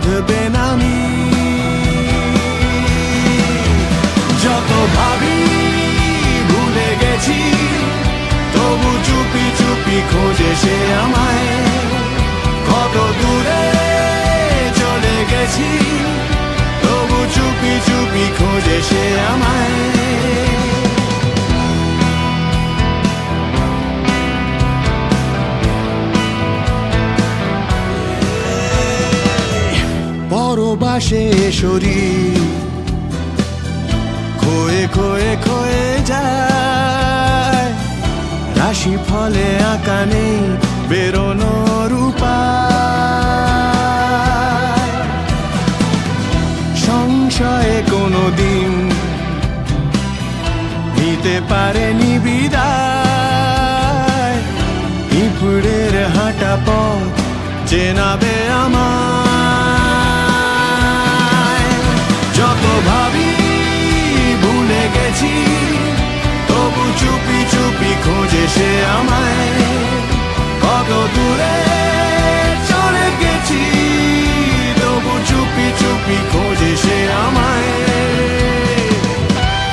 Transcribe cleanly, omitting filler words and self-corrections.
বাঁধবে নামি। যত ভাবি ভুলে গেছি, তবু চুপি চুপি খোঁজে সে আমায়। কত দূরে চলে গেছি, তবু চুপি চুপি খোঁজে সে আমায়। পরবাসে শরীর খোয়ে খোয়ে খোয়ে যায়, রাশি ফলে আঁকা নেই বেরোনোর উপায়। সংশয়ে কোনো দিন নিতে পারেনি বিদায়, পিঁপড়ের হাঁটা পথ চেনাবে আমার।